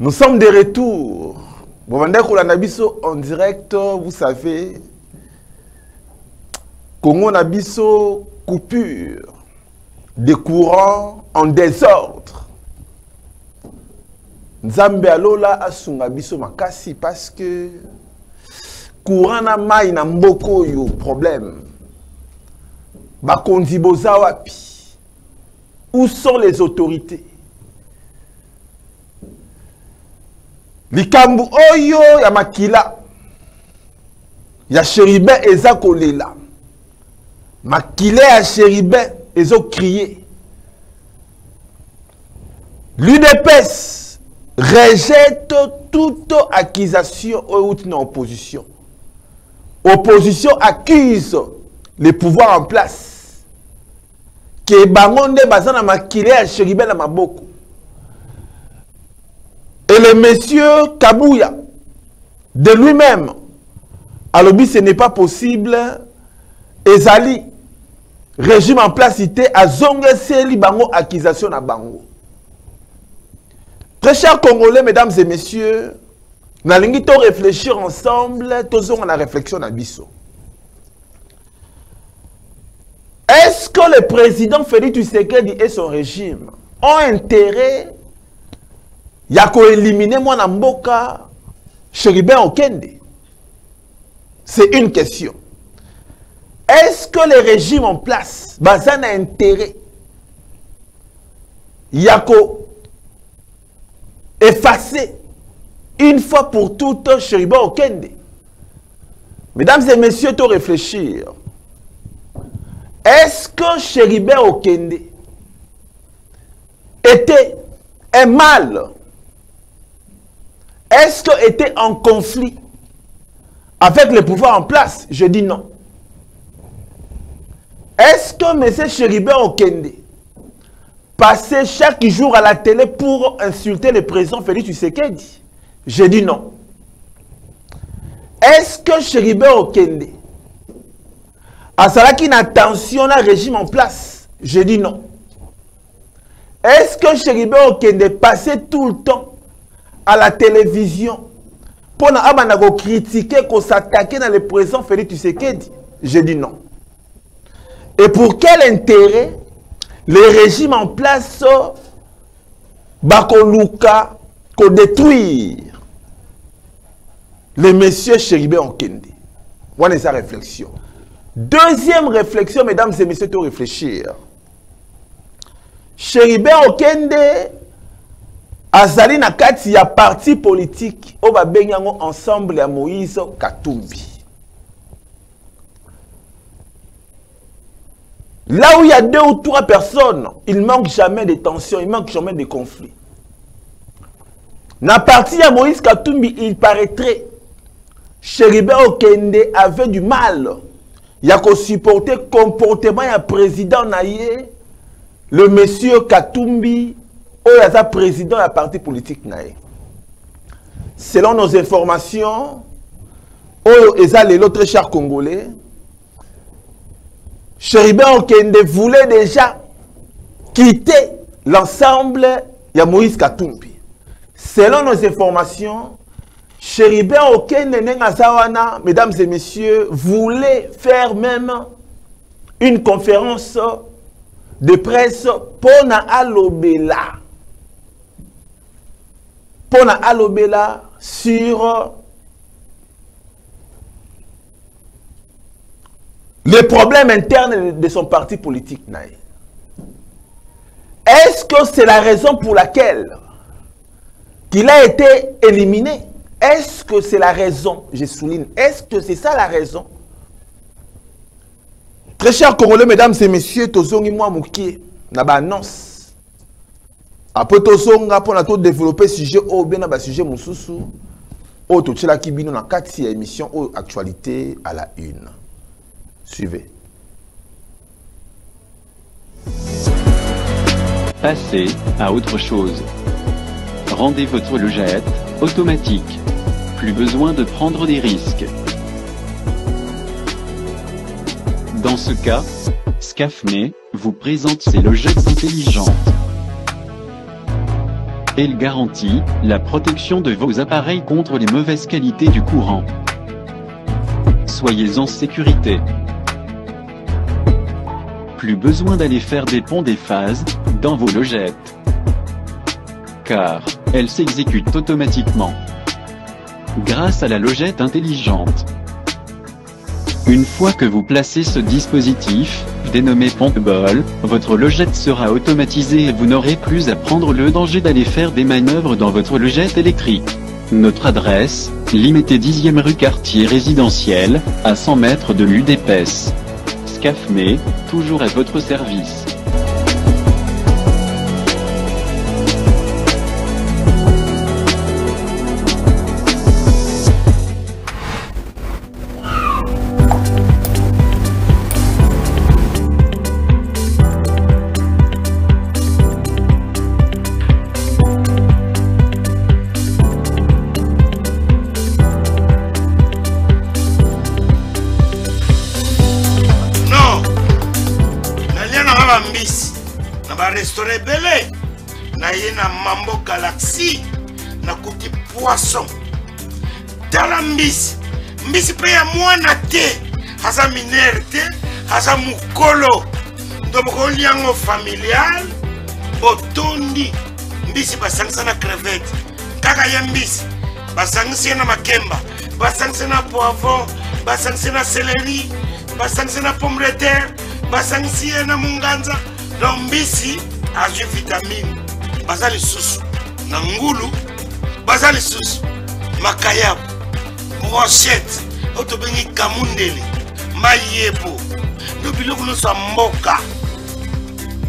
Nous sommes de retour. En direct, vous savez, Congo Nabiso, coupure de courant en désordre. Nzambe alola asunga biso makasi parce que courant na mai na mboko yo problème. Bakonzi boza wapi? Où sont les autorités? Likambu oyo ya makila ya Chéribin eza kolela. Makila ya Chéribin ezo crier. L'UDPS rejette toute accusation ou toute opposition. Opposition accuse les pouvoirs en place. Que bangonde bazana makila ya Chéribin na maboko. Et le monsieur Kabouya, de lui-même, à l'objet, ce n'est pas possible. Ezali, régime en place, cité, à Zongeseli Bango, accusation à Bango. Très chers Congolais, mesdames et messieurs, nous allons réfléchir ensemble, tous on a réflexion à Bisso. Est-ce que le président Félix Tshisekedi et son régime ont intérêt Yako éliminer moi na mboka Chéribin Okende? C'est une question. Est-ce que les régimes en place bazana intérêt Yako effacer une fois pour toutes Chéribin Okende? Mesdames et messieurs, tout réfléchir. Est-ce que Chéribin Okende était un mal? Est-ce qu'il était en conflit avec le pouvoir en place? Je dis non. Est-ce que M. Chéribin Okende passait chaque jour à la télé pour insulter le président Félix Tshisekedi? Je dis non. Est-ce que Chéribin Okende a cela qui n'attention à régime en place? Je dis non. Est-ce que Chéribin Okende passait tout le temps à la télévision pour critiquer, qu'on s'attaquait dans le président Félix Tshisekedi? Je dis non. Et pour quel intérêt les régimes en place Bakoluka qu'on détruire les messieurs Chéribin Okende? Voilà sa réflexion. Deuxième réflexion, mesdames et messieurs, tout réfléchir. Chéribin Okende azali na kati ya parti politique o ba benyango ensemble ya Moïse Katumbi. Là où il y a 2 ou 3 personnes, il manque jamais de tensions, il manque jamais de conflits. Na parti ya Moïse Katumbi, il paraîtrait Chéribin Okende avait du mal. Il y a qu'à supporter le comportement du président naïe, le monsieur Katumbi, ou le président de la parti politique naïe. Selon nos informations, l'autre cher Congolais, Chéribin Okende voulait déjà quitter l'ensemble de Moïse Katumbi. Selon nos informations, Chéribin Okende Nengazawana, mesdames et messieurs, voulait faire même une conférence de presse pour na alobela. Pour na alobela sur les problèmes internes de son parti politique. Est-ce que c'est la raison pour laquelle qu'il a été éliminé? Est-ce que c'est la raison? Je souligne. Est-ce que c'est ça la raison? Très chers Congolais, mesdames et messieurs, tozongi moi mouki na ba annonce. Après tozonga pour na to développer sujet au bien na sujet mususu. O to tchela ki bino na kati ya émission au actualité à la une. Suivez. Passez à autre chose. Rendez votre logette automatique. Plus besoin de prendre des risques. Dans ce cas, Scafmé vous présente ses logettes intelligentes. Elle garantit la protection de vos appareils contre les mauvaises qualités du courant. Soyez en sécurité. Plus besoin d'aller faire des ponts des phases dans vos logettes, car elles s'exécutent automatiquement grâce à la logette intelligente. Une fois que vous placez ce dispositif, dénommé Pontball, votre logette sera automatisée et vous n'aurez plus à prendre le danger d'aller faire des manœuvres dans votre logette électrique. Notre adresse, Limité 10e rue quartier résidentiel, à 100 mètres de l'UDPS. Scafmé, toujours à votre service. Restaurant belé na yena Mambo Galaxy na kuti poisson tala mbisi pe ya mwana te haza minere te haza mukolo ndomoko liango familial botondi mbisi basangisa na crevette kaka ya mbisi basangisa na makemba basangisa na poivron basangisa na céleri basangisa na pomme de terre basangisa na munganza. Lombisi a du vitamine, bazali susu, nangulu, bazali susu, makayab, brochette, otobengi kamundeli, mayebo, le biloko nous sommes mboka,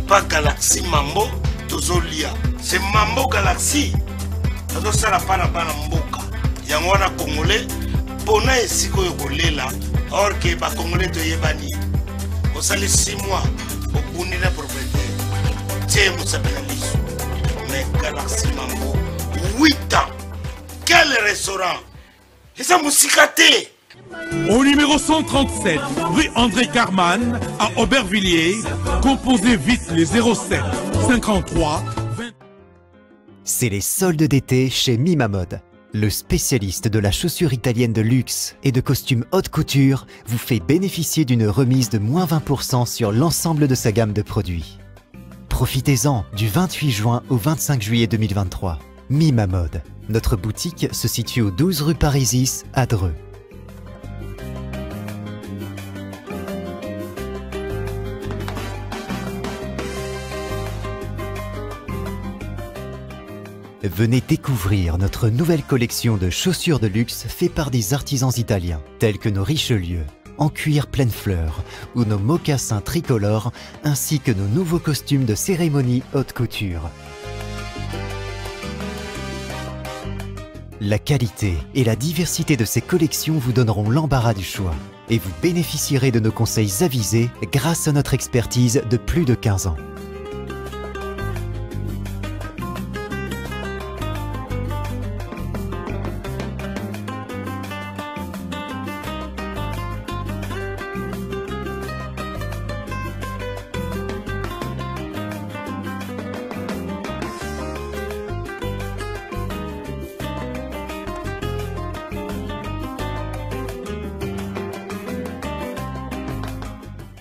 pas Galaxy Mambo, tozolia, c'est Mambo Galaxy, tozo sala pana mboka, yangwana congolais, pona esiko yokolela, or que ba congolais to yebani, osali 6 mois. Au la propriété, tiens, vous savez la liste. Mais Galaxy Mambo, 8 ans. Quel restaurant? Et ça, moussikaté. Au numéro 137, rue André Carman, à Aubervilliers, composez vite les 07 53 20. C'est les soldes d'été chez Mimamode. Le spécialiste de la chaussure italienne de luxe et de costumes haute couture vous fait bénéficier d'une remise de moins 20% sur l'ensemble de sa gamme de produits. Profitez-en du 28 juin au 25 juillet 2023. Mimamode. Notre boutique se situe au 12 rue Parisis à Dreux. Venez découvrir notre nouvelle collection de chaussures de luxe faite par des artisans italiens, tels que nos Richelieu, en cuir pleine fleur, ou nos mocassins tricolores, ainsi que nos nouveaux costumes de cérémonie haute couture. La qualité et la diversité de ces collections vous donneront l'embarras du choix, et vous bénéficierez de nos conseils avisés grâce à notre expertise de plus de 15 ans.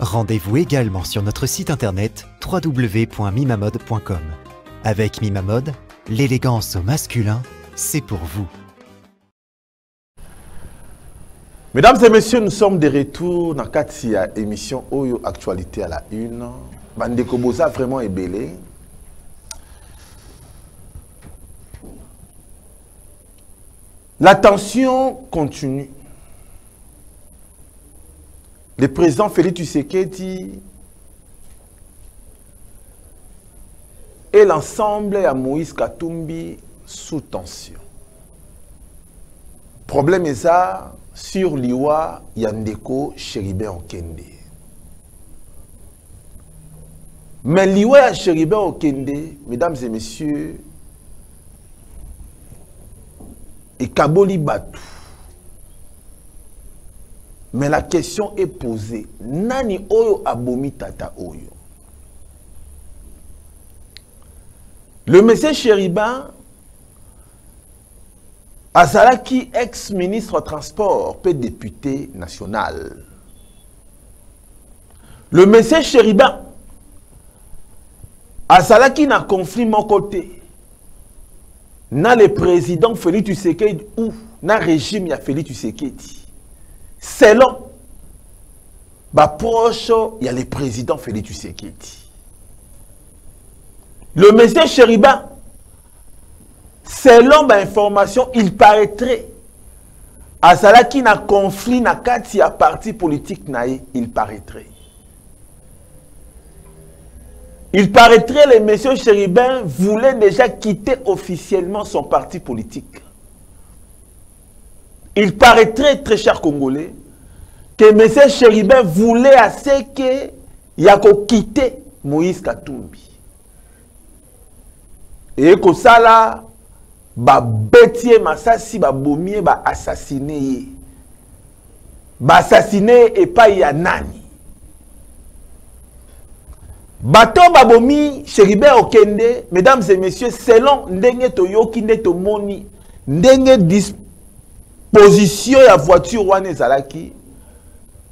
Rendez-vous également sur notre site internet www.mimamode.com. Avec Mimamode, l'élégance au masculin, c'est pour vous. Mesdames et messieurs, nous sommes de retour dans cette émission Oyo Actualité à la une. Bandeko Boza vraiment ébélé. La tension continue. Le président Félix Tshisekedi et l'ensemble à Moïse Katumbi sous tension. Problème est ça sur l'Iwa Yandeko Chéribé Okende. Mais l'Iwa Chéribé Okende, mesdames et messieurs, et Kaboli Batou. Mais la question est posée. Nani Oyo Abomi Tata Oyo? Le monsieur Chériban, azalaki ex-ministre transport, puis député national. Le monsieur Chériban, azalaki na conflit mon côté. Na le président Félix Tshisekedi ou na régime ya Félix Tshisekedi. Selon ba proche il y a le président Félix Tshisekedi. Le monsieur Chériban, selon ma information, il paraîtrait à cela qui n'a conflit na kati ya parti politique naïe, il paraîtrait. Il paraîtrait le monsieur Chériban voulait déjà quitter officiellement son parti politique. Il paraîtrait, très cher Congolais, que monsieur Chériban voulait assez que Yako quitte Moïse Katumbi. Et que ça là, ba bêtier masasi ba bomie ba assassiné. Ba assassiné et pas ya nani. Bato ba bomi Chériban okende, mesdames et messieurs, selon ndenge toyoki nde tomoni, ndenge disposition ya voiture wane zalaki,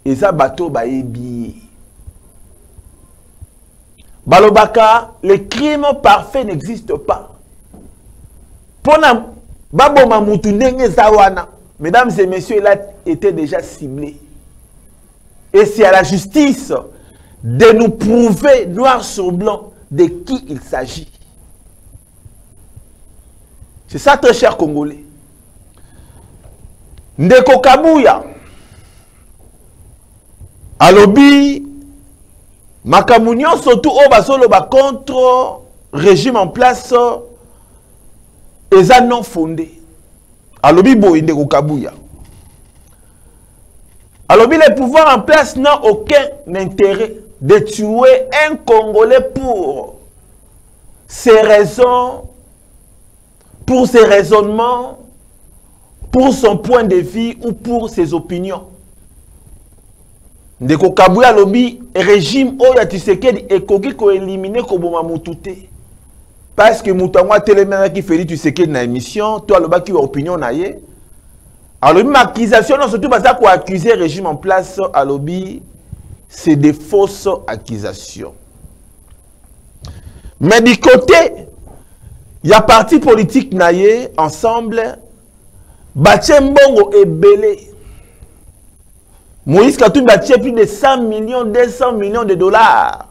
eza bato ba ebi. Balobaka, le crime parfait n'existe pas. Pona baboma mutu ndenge zawana, mesdames et messieurs, il a été déjà ciblé. Et c'est à la justice de nous prouver noir sur blanc de qui il s'agit. C'est ça, très cher Congolais. Ndeko Kabuya, alobi, Makamounion surtout au basolo ba contre régime en place eza non fondé. Alobi boy Ndeko Kabuya. Alobi les pouvoirs en place n'ont aucun intérêt de tuer un Congolais pour ses raisons, pour ses raisonnements, pour son point de vue ou pour ses opinions. Ndeko Kabuya lobi régime oya Tshisekedi ekoki ko éliminer ko boma mutute parce que mutangwa telemena ki Félix Tshisekedi na émission toi loba ki opinion na ye alobi accusation non surtout basa ko accuser régime en place alobi c'est des fausses accusations. Mais du côté il y a parti politique na ye ensemble batie mbongo ebele. Moïse Katumbi a plus de 100 millions, 200 millions de dollars.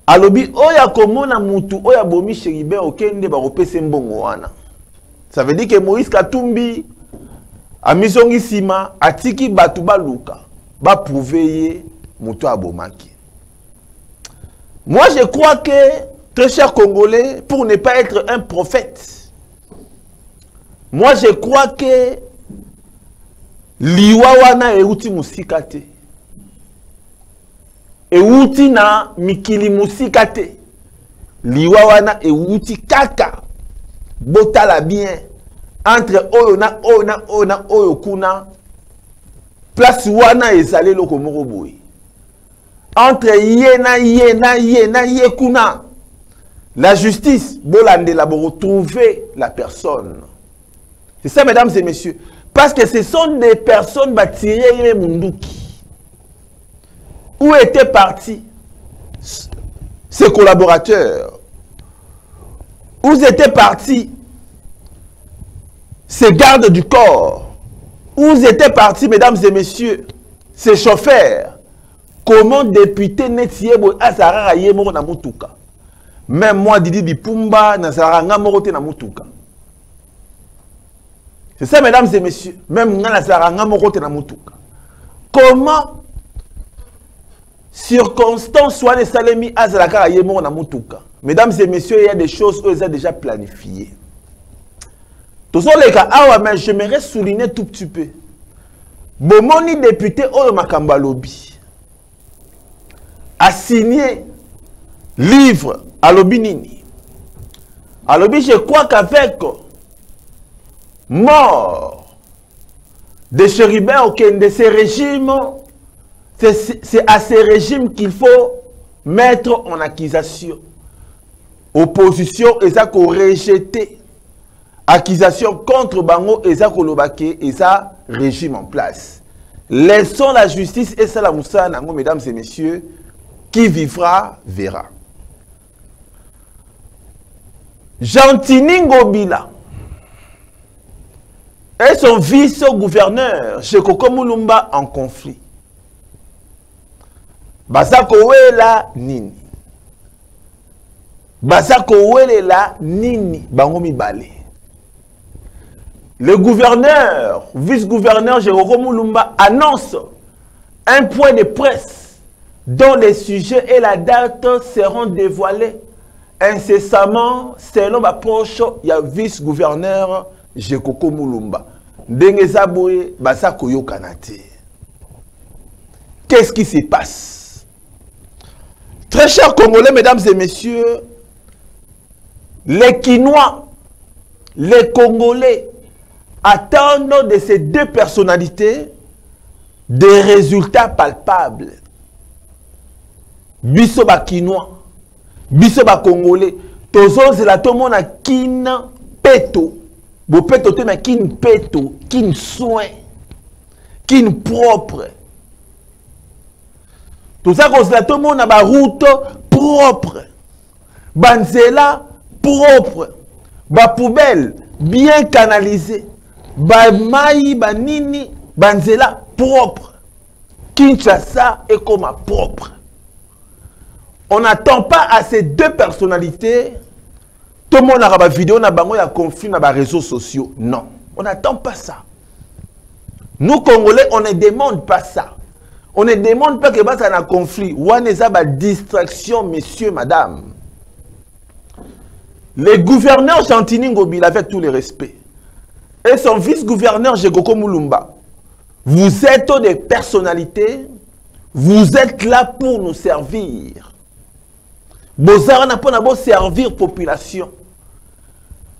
Alobi, oya komona mutu, oya bomi Chériban okende ba opese mbongo wana. Ça veut dire que Moïse Katumbi a misongi sima, atiki batu baluka, ba prouver mutu abomaki. Moi je crois que, très cher Congolais, pour ne pas être un prophète, moi je crois que liwa wana euti musikate. Euti na mikili musikate. Liwa wana euti kaka. Botala bien. Entre oyo na oyo na oyo na oyo kuna. Place wana ezale loko moko boy. Entre ye na ye na ye na ye kuna. La justice, bolande la bo retrouver la personne. C'est ça, mesdames et messieurs. Parce que ce sont des personnes bâtirées Munduki. Où étaient partis ses collaborateurs? Où étaient partis ces gardes du corps? Où étaient partis, mesdames et messieurs, ces chauffeurs? Comment député Netiebo Azara Yemoro na Mutuka? Même moi, Didi Bipumba, Nazara Ngamorote na Mutuka. C'est ça, mesdames et messieurs. Même Nazara Ngamorote na Mutuka. Comment circonstance soit les salemi Azara Yemoro na Mutuka? Mesdames et messieurs, il y a des choses où ils ont déjà planifiées. Tous les cas, mais j'aimerais souligner tout petit peu. Bomoni député Oyo Makamba Lobi a signé livre à Lobinini. À Lobi, je crois qu'avec mort de Chériban de ces régimes, c'est à ces régimes qu'il faut mettre en accusation. Opposition et ça qu'on rejeté. Accusation contre Bango et ça qu'on lobake et ça régime en place. Laissons la justice et ça la moussa, mesdames et messieurs, qui vivra verra. Gentini Ngobila et son vice-gouverneur Jekoko Mulumba en conflit. Basako wela nini. Basako wela nini bango mibale. Le gouverneur, vice-gouverneur Jekoko Mulumba annonce un point de presse dont les sujets et la date seront dévoilés incessamment selon ma poche, il y a vice-gouverneur Jekoko Mulumba. Dengezaboye Basako Yokanate. Qu'est-ce qui se passe? Très chers Congolais, mesdames et messieurs, les Kinois, les Congolais attendent de ces deux personnalités des résultats palpables. Biso ba Kinois, biso ba Congolais, tozo zela to mona kin peto. Bo peto te mais kin peto, kin soin, kin propre. Tout ça qu'on zela to mona ba route propre. Banzela propre. Ba poubelle bien canalisée. Ba mai ba nini banzela propre. Kinshasa est comme propre. On n'attend pas à ces deux personnalités. Tout le monde a une vidéo, il y a conflit dans les réseaux sociaux. Non, on n'attend pas ça. Nous, Congolais, on ne demande pas ça. On ne demande pas que ça ait un conflit. On a une distraction, messieurs, madame. Le gouverneur Gentini Ngobila, avec tout le respect, et son vice-gouverneur Jekoko Mulumba, vous êtes des personnalités, vous êtes là pour nous servir. Bozara n'a pas beau servir population.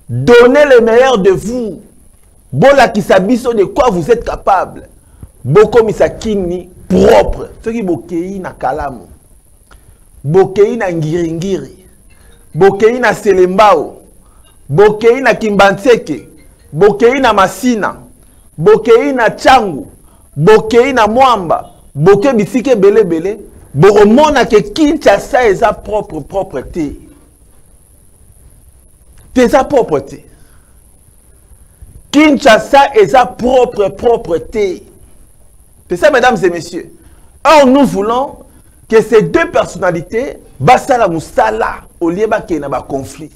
Donnez le meilleur de vous. Bola qui s'abisso de quoi vous êtes capable. Boko misakini propre. Ce qui bokei na kalamu. Bokei na ngiringiri. Bokei na selembao. Bokei na kimbanseke. Bokei na masina. Bokei na changu. Bokei na mwamba. Bokei bisike bele bele. Boromona que Kinshasa est sa propre propreté. C'est sa propreté. Kinshasa est sa propre propreté. C'est ça, mesdames et messieurs. Or, nous voulons que ces deux personnalités, Basala Moussala, au lieu de un conflit.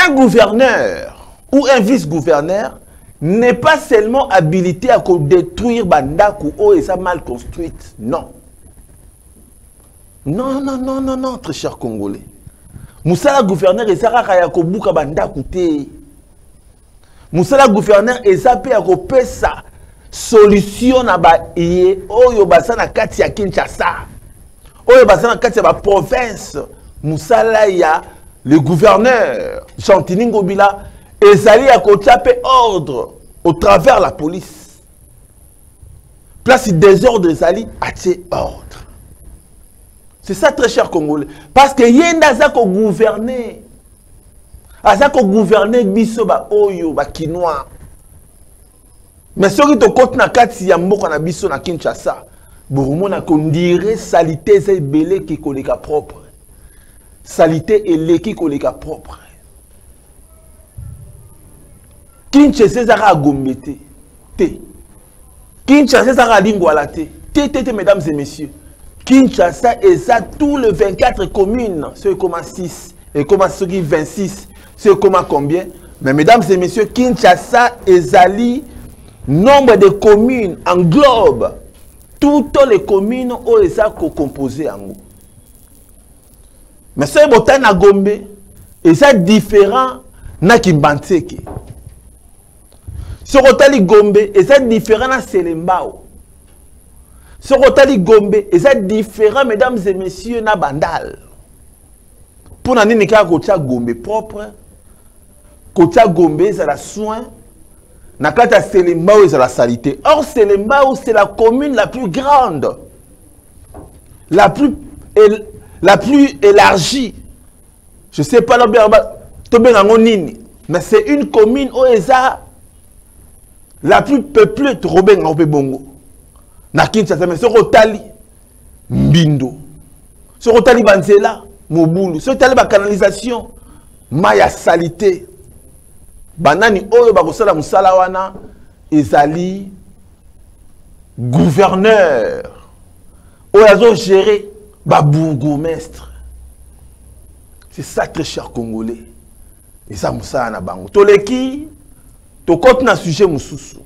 Un gouverneur ou un vice-gouverneur n'est pas seulement habilité à détruire Bandaku et ça mal construite. Non. Non, non, non, non, non, très cher Congolais. Moussala gouverneur et Sarah Kayakobuka Bandaku te. Moussala gouverneur et Zapé à sa solution na ba iye oyo basana kati ya Kinshasa. Oyo basana kati ya ba province. Moussala ya le gouverneur Gentini Ngobila ezali à taper ordre au travers la police. Place désordre ezali à ordre. C'est ça très cher Congolais. Parce que yenda zako gouverner. Azako gouverner biso ba oyo ba Kinois. Mais ceux qui te comptent na kati ya mboka na biso na Kinshasa, boromona kondire salité c'est belé qui koleka propre. Salité et leki koleka propre. Kinshasa zara gombete. Te. Kinshasa zara lingwala te. Te, mesdames et messieurs. Kinshasa est ça tous les 24 communes. C'est comme 6. Et comme 26. C'est comme combien? Mais mesdames et messieurs, Kinshasa est ali nombre de communes englobe toutes les communes où ils sont composées en haut. Mais c'est botan à Gombe et ça différent na Kimbanseke. Ce rotali Gombe et ça différent na Selembao. Ce rotali Gombe et ça différent mesdames et messieurs na Bandal. Pour nani nika kocha Gombe propre, kocha Gombe c'est la soin. Nakata Selembao c'est la saleté. Or Selembao c'est la commune la plus grande, la plus la plus élargie. Je ne sais pas, mais c'est une commune où eza la plus peuplée de Robin Bongo. Na Kinshasa, mais c'est Rotali, Mbindo. C'est Rotali Banzela, Mobulu. C'est Rotali ba canalisation, Maya Salité. Banani Oyo Bagosala Moussalawana, Ezali, gouverneur. Oyazo géré, ba bourgmestre. C'est ça très cher Congolais. Et ça Moussa na bango. Toleki, to compte na sujet Moussousou.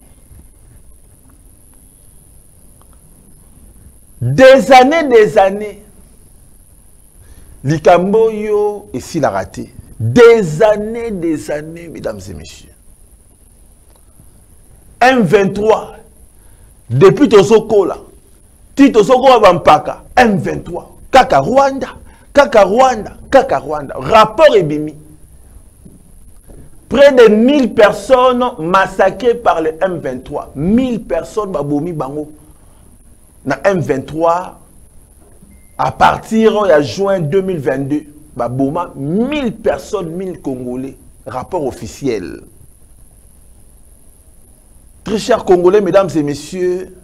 Des années, Likambo yo et s'il a raté. Des années, mesdames et messieurs. M23, depuis Tosoko là, Tosoko Bampaka, M23, Kaka Rwanda, rapport Ebimi. Près de 1000 personnes massacrées par le M23. 1000 personnes babomi bango. Na M23, à partir de juin 2022, baboma 1000 personnes, 1000 Congolais. Rapport officiel. Très chers Congolais, mesdames et messieurs,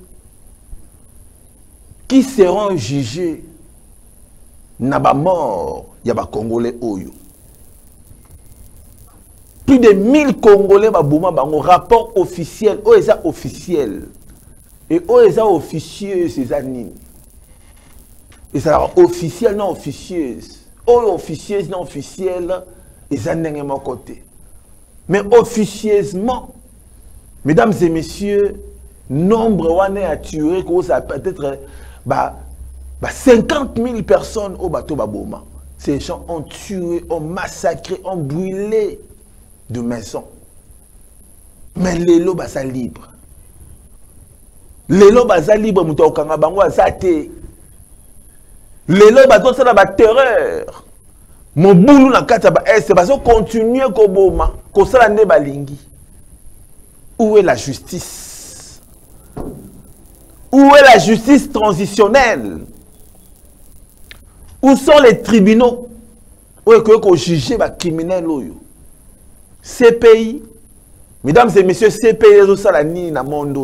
qui seront jugés na ba mort ya ba Congolais oyo. Plus de 1000 Congolais baboma bango rapport officiel, oeza officiel. Et oeza officieux ces années. Et ça officiel non officieuse. Officieuse non officielle, et années mon côté. Mais officieusement, mesdames et messieurs, nombre wane a tué, ça peut-être 50 000 personnes au bateau Baboma. Ces gens ont tué, ont massacré, ont brûlé de maisons. Mais les lots sont libres. Les lots sont libres, mouton kangabango azate. Les lots sont la terreur. Mon boulot na kata ba est, parce que continuer koboma, ko sala ne balingi. Où est la justice? Où est la justice transitionnelle? Où sont les tribunaux? Où est-ce qu'on juge les criminels? Ces pays, mesdames et messieurs, ces pays, ils sont dans le monde.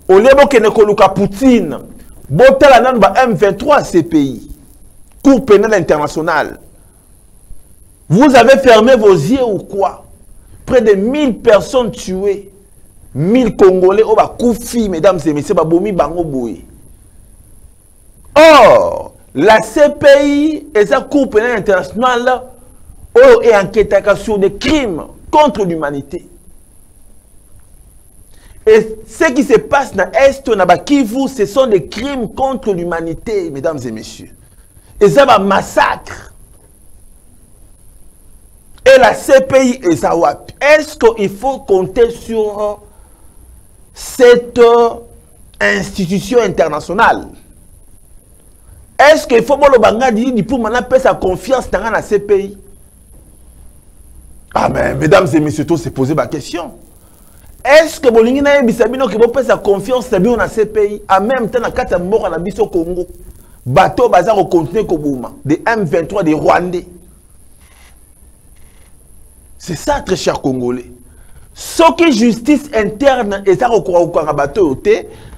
Au lieu de Poutine, Botala nan ba M23 ces pays. Cour pénale internationale. Vous avez fermé vos yeux ou quoi? Près de 1000 personnes tuées. 1000 Congolais au Koufi, mesdames et messieurs, Babomi Bango Boui. Or, la CPI et sa Cour pénale internationale est enquêtée sur des crimes contre l'humanité. Et ce qui se passe dans l'Est, ce sont des crimes contre l'humanité, mesdames et messieurs. Et ça va massacre. Et la CPI et ça va. Est-ce qu'il faut compter sur cette institution internationale? Est-ce qu'il faut dire pour maintenant sa confiance dans la CPI? Ah mais mesdames et messieurs, tout se poser ma question. Est-ce que Bolingi na bisabino qui peut sa confiance dans la CPI en même temps na kata mort na biso Congo? Bateau bazar au continent Kobuma, des M23, des Rwandais. C'est ça, très cher Congolais. Ce qui est justice interne, et ça,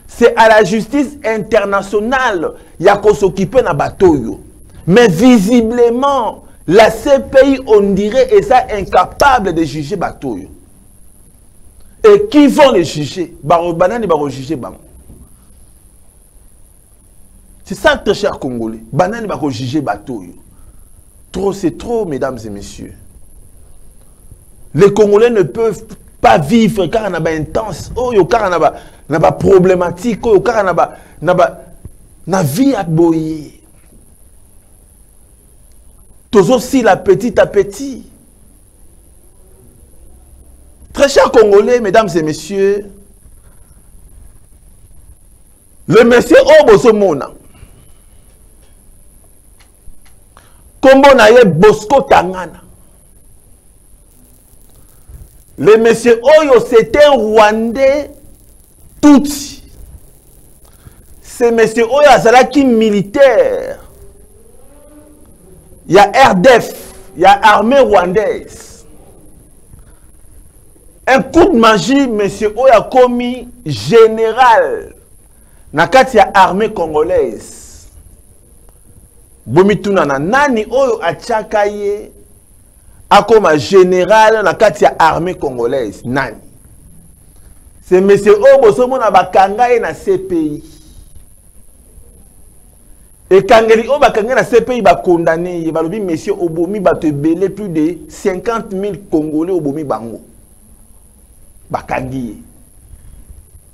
c'est à la justice internationale qu'il y a qu'on s'occupe de bateau. Mais visiblement, la CPI, on dirait, est ça incapable de juger bateau. Et qui vont les juger? Banani va juger bango. C'est ça, très cher Congolais. Banani va juger bateau. Trop, c'est trop, mesdames et messieurs. Les Congolais ne peuvent pas vivre car on a intense, car on a problématique, car on a vie à boyer. Tous aussi la petit à petit. Très chers Congolais, mesdames et messieurs, le monsieur Obosomona, Kombo Naye Bosco Tangana, le monsieur Oyo, c'était un Rwandais Tutsi. Ce monsieur Oyo, c'est qui militaire il y a RDF, il y a armée rwandaise. Un coup de magie, monsieur Oya commis général. Nakati ya armée congolaise. Bomituna na nani oyo achakaye akoma général nakati ya armée congolaise. Nani? C'est monsieur Obosomo na bakanga na CPI. Et kangeli o bakanga na CPI ba condamné, balobi monsieur Obomi ba te belé plus de 50 000 Congolais Obomi bango. Bakangi.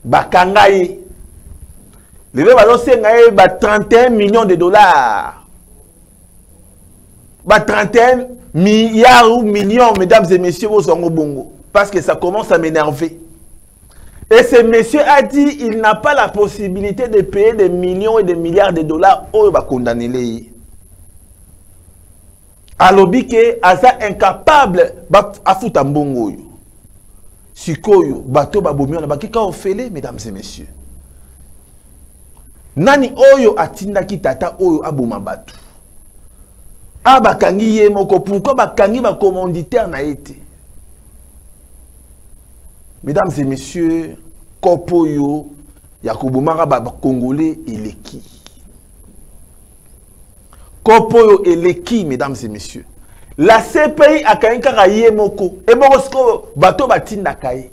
Bakangaye. Les gens ba 31 millions de dollars. Ba 31 milliards ou millions, mesdames et messieurs, au Bongo. Parce que ça commence à m'énerver. Et ce monsieur a dit il n'a pas la possibilité de payer des millions et des milliards de dollars au va condamner les. Alobi ke asa incapable à foutre mbongo yo. Sikoyo bato babomi na bakika ofele mesdames et messieurs. Nani oyo atinda ki tata oyo aboma bato. Abakangi ye moko pourquoi bakangi ba commanditaire na été. Mesdames et messieurs, Kopoyo, Yakobomara Baba Congolais et Leki. Kopoyo et Leki, mesdames et messieurs. La CPI a Kainka Yemoko. Et Borosko, Bato Batinda Kaye.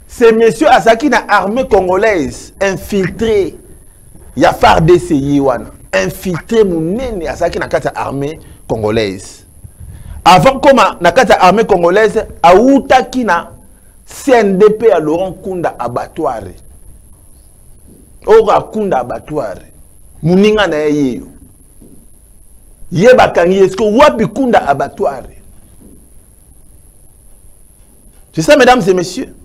Ces messieurs Asaki na armée congolaise infiltré. Ya FARDC Yiwana. Infiltré Mounene Asaki na kata armée congolaise. Avant comme na kata armée congolaise, Aouta Kina. CNDP à Laurent Kunda abattoir. Ora Kunda abattoir. Muninga na yeyo. Yeba kangi esko wapi Kunda abattoir. C'est ça mesdames et messieurs.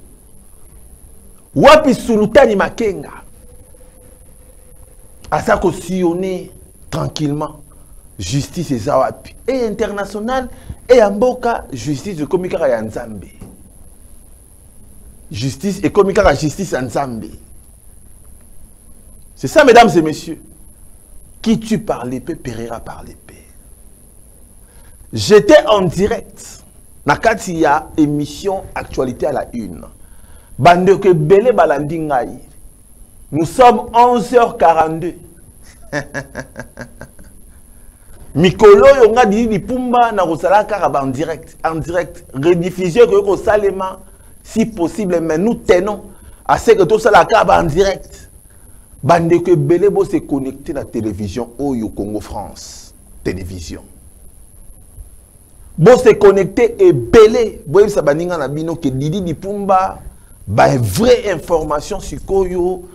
Wapi Sultani Makenga. Asa ko sillonner tranquillement. Justice et zawapi. Et international et amboka justice de komika ya Nzambe. Justice et comme la justice ensemble. C'est ça, mesdames et messieurs. Qui tue par l'épée périra par l'épée. J'étais en direct. Nakati ya émission Actualité à la une. Bande que belé balandi ngai. Nous sommes 11h42. Mikolo yonga di pumba na rosala karaba en direct. En direct. Rediffusion que ko salema. Si possible, mais nous tenons à ce que tout ça la cave en direct. Bande que Belebo s'est connecté à la télévision Oyo Congo France. Télévision. Bo s'est connecté et Belé. Boye Sabaninga Nabino que Didi Dipumba. Bah, vraie information sur Koyo.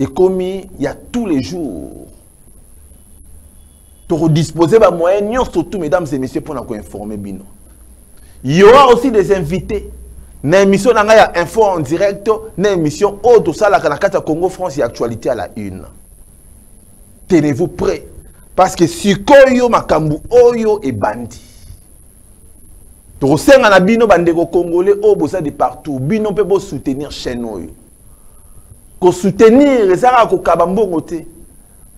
Et comme il y a tous les jours. Pour disposer de moyens, surtout mesdames et messieurs, pour nous informer Bino. Il y aura aussi des invités. Na émission nanga info en direct, na émission auto sala kanakata Congo France et actualité à la une. Tenez-vous prêts parce que sikoyo makambu oyo et bandi. To senga na bino bandeko congolais o bosa de partout, bino pe bo soutenir chaîne oyo. Ko soutenir ezaka ko kabambongo te.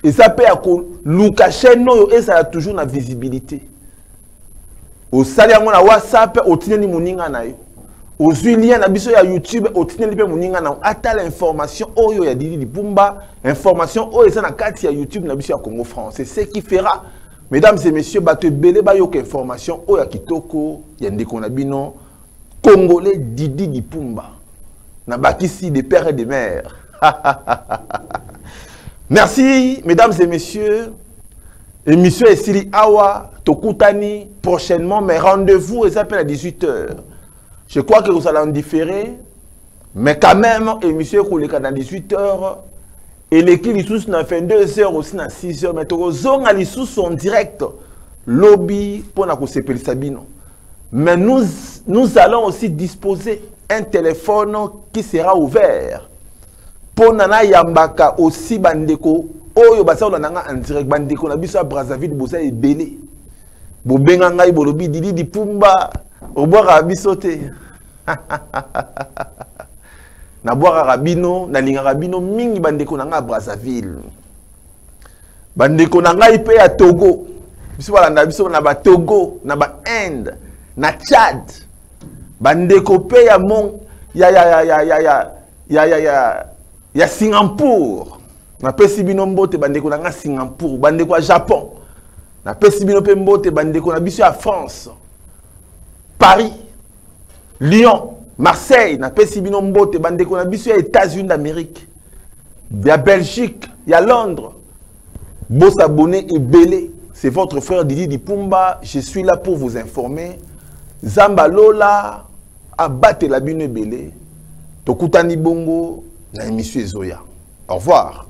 Et ça peut ko luka chaîne oyo et ça a toujours na visibilité. Au sali yango na WhatsApp o tineli moninga na yo. Aux lien na biso ya YouTube otineli pe moninga na ata l'information oyo ya Didi Dipumba information oyo eza na kati ya YouTube na biso ya Congo France. C'est ce qui fera mesdames et messieurs bato belé ba yo information oyo ya kitoko ya ndeko na bino congolais Didi Dipumba na bakisi de pères et de mères. Merci mesdames et messieurs. Émission Esili Awa Tokutani prochainement mais rendez-vous et s'appelle à 18h. Je crois que vous allez en différer, mais quand même, émission est dans 18h, et l'équipe est dans 22h aussi dans 6h, mais les gens sont en direct, lobby pour nous séparer Sabino. Mais nous allons aussi disposer un téléphone qui sera ouvert pour Nana Yambaka aussi bandeko, oyo basa on en direct bandeko na biso à Brazzaville, bosa et belé. Bobenga ngai bolobi Didi Dipumba. Au boire à bisoté. Na boire à rabino, na linga rabino mingi bandeko nanga Brazzaville. Bandeko nanga ipe à Togo. biso balanda biso na ba Togo, na ba Inde, na Tchad. Bandeko pe ya mon ya Singapour. Na pesi bino mbote bandeko na Singapour, bandeko ya Japon. Na pesi bino pe mbote bandeko na biso ya France. Paris, Lyon, Marseille, na pesi bino mbote bandeko na biso ya États-Unis d'Amérique. Ya Belgique, ya Londres. Beau s'abonner et belé. C'est votre frère Didi Dipumba. Je suis là pour vous informer. Zamba Lola, abattez la bine belé. Tokutani Bongo, na émission Zoya. Au revoir.